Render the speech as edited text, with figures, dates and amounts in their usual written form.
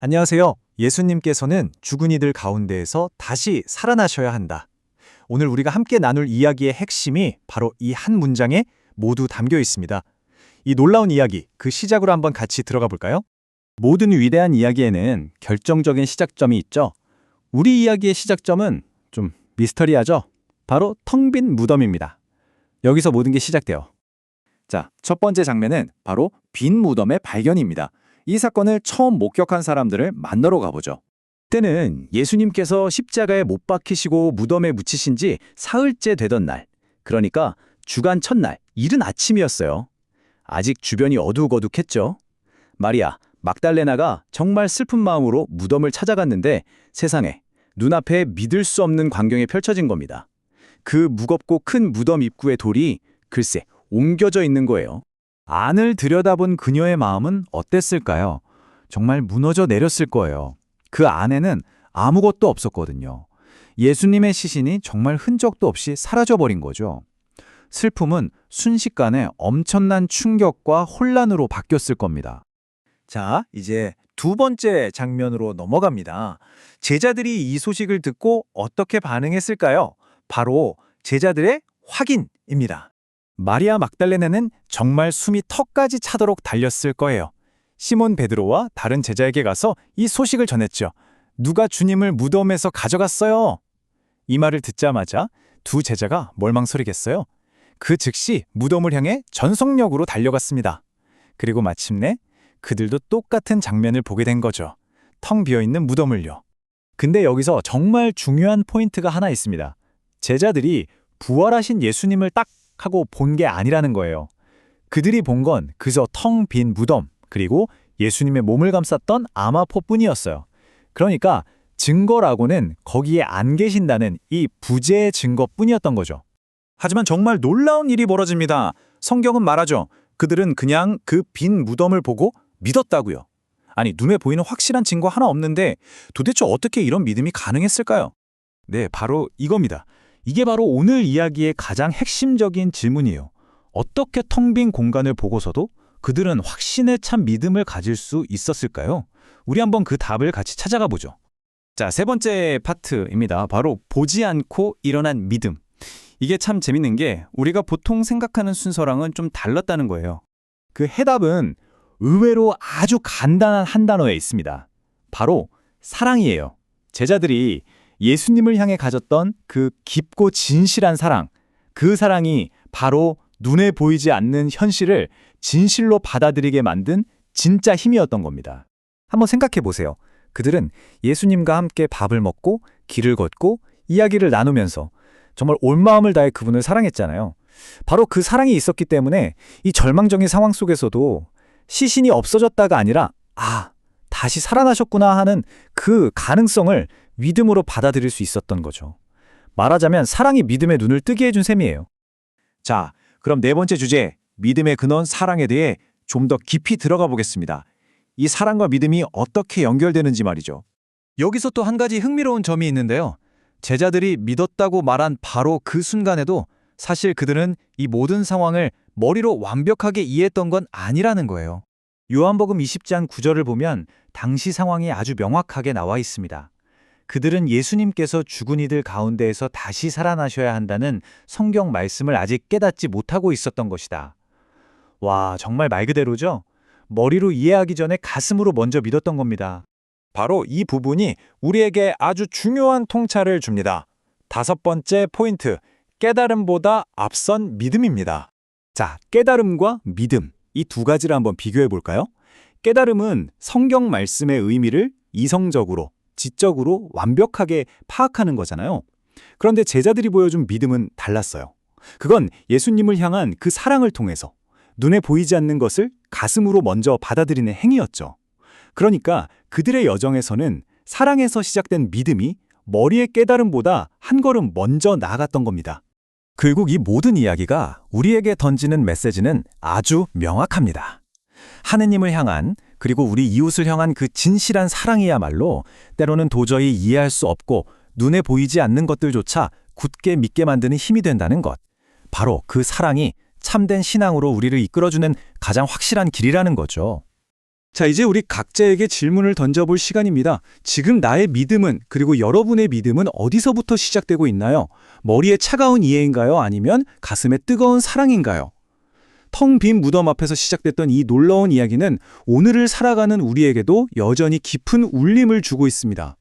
안녕하세요. 예수님께서는 죽은 이들 가운데에서 다시 살아나셔야 한다. 오늘 우리가 함께 나눌 이야기의 핵심이 바로 이 한 문장에 모두 담겨 있습니다. 이 놀라운 이야기, 그 시작으로 한번 같이 들어가 볼까요? 모든 위대한 이야기에는 결정적인 시작점이 있죠. 우리 이야기의 시작점은 좀 미스터리하죠? 바로 텅 빈 무덤입니다. 여기서 모든 게 시작돼요. 자, 첫 번째 장면은 바로 빈 무덤의 발견입니다. 이 사건을 처음 목격한 사람들을 만나러 가보죠. 때는 예수님께서 십자가에 못 박히시고 무덤에 묻히신 지 사흘째 되던 날, 그러니까 주간 첫날, 이른 아침이었어요. 아직 주변이 어둑어둑했죠. 마리아, 막달레나가 정말 슬픈 마음으로 무덤을 찾아갔는데 세상에 눈앞에 믿을 수 없는 광경이 펼쳐진 겁니다. 그 무겁고 큰 무덤 입구의 돌이 글쎄 옮겨져 있는 거예요. 안을 들여다본 그녀의 마음은 어땠을까요? 정말 무너져 내렸을 거예요. 그 안에는 아무것도 없었거든요. 예수님의 시신이 정말 흔적도 없이 사라져버린 거죠. 슬픔은 순식간에 엄청난 충격과 혼란으로 바뀌었을 겁니다. 자, 이제 두 번째 장면으로 넘어갑니다. 제자들이 이 소식을 듣고 어떻게 반응했을까요? 바로 제자들의 확인입니다. 마리아 막달레나는 정말 숨이 턱까지 차도록 달렸을 거예요. 시몬 베드로와 다른 제자에게 가서 이 소식을 전했죠. 누가 주님을 무덤에서 가져갔어요. 이 말을 듣자마자 두 제자가 몰망설이겠어요. 그 즉시 무덤을 향해 전속력으로 달려갔습니다. 그리고 마침내 그들도 똑같은 장면을 보게 된 거죠. 텅 비어있는 무덤을요. 근데 여기서 정말 중요한 포인트가 하나 있습니다. 제자들이 부활하신 예수님을 딱 하고 본 게 아니라는 거예요. 그들이 본 건 그저 텅 빈 무덤, 그리고 예수님의 몸을 감쌌던 아마포뿐이었어요. 그러니까 증거라고는 거기에 안 계신다는 이 부재의 증거뿐이었던 거죠. 하지만 정말 놀라운 일이 벌어집니다. 성경은 말하죠. 그들은 그냥 그 빈 무덤을 보고 믿었다고요. 아니, 눈에 보이는 확실한 증거 하나 없는데 도대체 어떻게 이런 믿음이 가능했을까요? 네, 바로 이겁니다. 이게 바로 오늘 이야기의 가장 핵심적인 질문이에요. 어떻게 텅 빈 공간을 보고서도 그들은 확신에 찬 믿음을 가질 수 있었을까요? 우리 한번 그 답을 같이 찾아가 보죠. 자, 세 번째 파트입니다. 바로 보지 않고 일어난 믿음. 이게 참 재밌는 게 우리가 보통 생각하는 순서랑은 좀 달랐다는 거예요. 그 해답은 의외로 아주 간단한 한 단어에 있습니다. 바로 사랑이에요. 제자들이 예수님을 향해 가졌던 그 깊고 진실한 사랑, 그 사랑이 바로 눈에 보이지 않는 현실을 진실로 받아들이게 만든 진짜 힘이었던 겁니다. 한번 생각해 보세요. 그들은 예수님과 함께 밥을 먹고 길을 걷고 이야기를 나누면서 정말 온 마음을 다해 그분을 사랑했잖아요. 바로 그 사랑이 있었기 때문에 이 절망적인 상황 속에서도 시신이 없어졌다가 아니라 다시 살아나셨구나 하는 그 가능성을 믿음으로 받아들일 수 있었던 거죠. 말하자면 사랑이 믿음의 눈을 뜨게 해준 셈이에요. 자, 그럼 네 번째 주제, 믿음의 근원 사랑에 대해 좀 더 깊이 들어가 보겠습니다. 이 사랑과 믿음이 어떻게 연결되는지 말이죠. 여기서 또 한 가지 흥미로운 점이 있는데요. 제자들이 믿었다고 말한 바로 그 순간에도 사실 그들은 이 모든 상황을 머리로 완벽하게 이해했던 건 아니라는 거예요. 요한복음 20장 9절을 보면 당시 상황이 아주 명확하게 나와 있습니다. 그들은 예수님께서 죽은 이들 가운데에서 다시 살아나셔야 한다는 성경 말씀을 아직 깨닫지 못하고 있었던 것이다. 와, 정말 말 그대로죠? 머리로 이해하기 전에 가슴으로 먼저 믿었던 겁니다. 바로 이 부분이 우리에게 아주 중요한 통찰을 줍니다. 다섯 번째 포인트, 깨달음보다 앞선 믿음입니다. 자, 깨달음과 믿음, 이 두 가지를 한번 비교해 볼까요? 깨달음은 성경 말씀의 의미를 이성적으로, 지적으로 완벽하게 파악하는 거잖아요. 그런데 제자들이 보여준 믿음은 달랐어요. 그건 예수님을 향한 그 사랑을 통해서 눈에 보이지 않는 것을 가슴으로 먼저 받아들이는 행위였죠. 그러니까 그들의 여정에서는 사랑에서 시작된 믿음이 머리의 깨달음보다 한 걸음 먼저 나아갔던 겁니다. 결국 이 모든 이야기가 우리에게 던지는 메시지는 아주 명확합니다. 하느님을 향한, 그리고 우리 이웃을 향한 그 진실한 사랑이야말로 때로는 도저히 이해할 수 없고 눈에 보이지 않는 것들조차 굳게 믿게 만드는 힘이 된다는 것. 바로 그 사랑이 참된 신앙으로 우리를 이끌어주는 가장 확실한 길이라는 거죠. 자, 이제 우리 각자에게 질문을 던져볼 시간입니다. 지금 나의 믿음은, 그리고 여러분의 믿음은 어디서부터 시작되고 있나요? 머리에 차가운 이해인가요? 아니면 가슴에 뜨거운 사랑인가요? 텅 빈 무덤 앞에서 시작됐던 이 놀라운 이야기는 오늘을 살아가는 우리에게도 여전히 깊은 울림을 주고 있습니다.